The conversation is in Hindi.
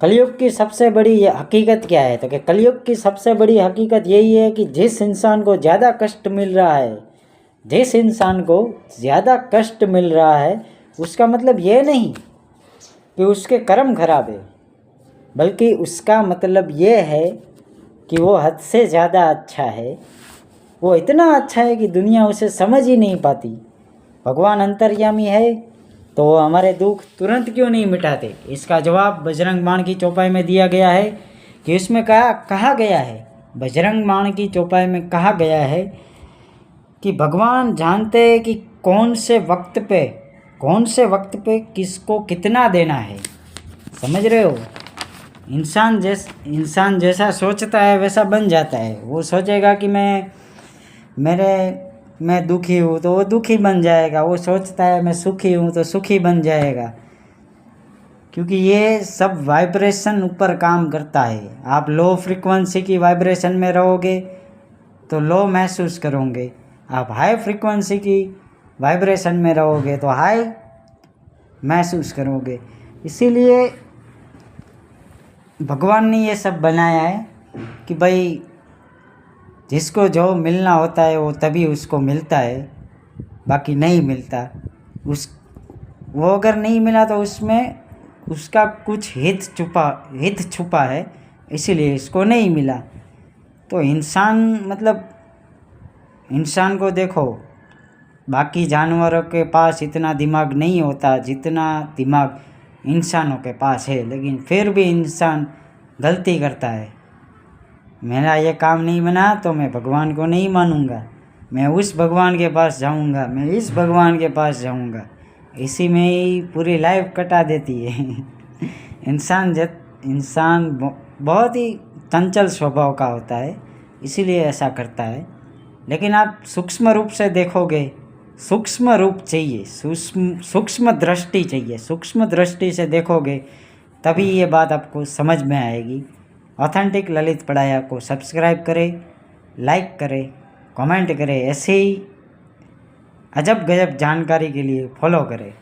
कलयुग की सबसे बड़ी हकीकत क्या है? तो कि कलयुग की सबसे बड़ी हकीकत यही है कि जिस इंसान को ज़्यादा कष्ट मिल रहा है, जिस इंसान को ज़्यादा कष्ट मिल रहा है, उसका मतलब ये नहीं कि उसके कर्म खराब है, बल्कि उसका मतलब ये है कि वो हद से ज़्यादा अच्छा है। वो इतना अच्छा है कि दुनिया उसे समझ ही नहीं पाती। भगवान अंतर्यामी है तो वो हमारे दुख तुरंत क्यों नहीं मिटाते? इसका जवाब बजरंग बाण की चौपाई में दिया गया है कि उसमें कहा गया है, बजरंग बाण की चौपाई में कहा गया है कि भगवान जानते हैं कि कौन से वक्त पे किसको कितना देना है। समझ रहे हो? इंसान जैसा सोचता है वैसा बन जाता है। वो सोचेगा कि मैं दुखी हूँ तो वो दुखी बन जाएगा, वो सोचता है मैं सुखी हूँ तो सुखी बन जाएगा, क्योंकि ये सब वाइब्रेशन ऊपर काम करता है। आप लो फ्रीक्वेंसी की वाइब्रेशन में रहोगे तो लो महसूस करोगे, आप हाई फ्रीक्वेंसी की वाइब्रेशन में रहोगे तो हाई महसूस करोगे। इसीलिए भगवान ने ये सब बनाया है कि भाई जिसको जो मिलना होता है वो तभी उसको मिलता है, बाकी नहीं मिलता। वो अगर नहीं मिला तो उसमें उसका कुछ हित छुपा है, इसीलिए इसको नहीं मिला। तो इंसान को देखो, बाकी जानवरों के पास इतना दिमाग नहीं होता जितना दिमाग इंसानों के पास है, लेकिन फिर भी इंसान गलती करता है। मेरा ये काम नहीं बना तो मैं भगवान को नहीं मानूंगा, मैं उस भगवान के पास जाऊंगा, मैं इस भगवान के पास जाऊंगा, इसी में ही पूरी लाइफ कटा देती है। इंसान बहुत ही चंचल स्वभाव का होता है, इसीलिए ऐसा करता है। लेकिन आप सूक्ष्म रूप से देखोगे, सूक्ष्म रूप चाहिए, सूक्ष्म दृष्टि चाहिए, सूक्ष्म दृष्टि से देखोगे तभी ये बात आपको समझ में आएगी। ऑथेंटिक ललित पढ़ाया को सब्सक्राइब करें, लाइक करें, कमेंट करें, ऐसे ही अजब गजब जानकारी के लिए फॉलो करें।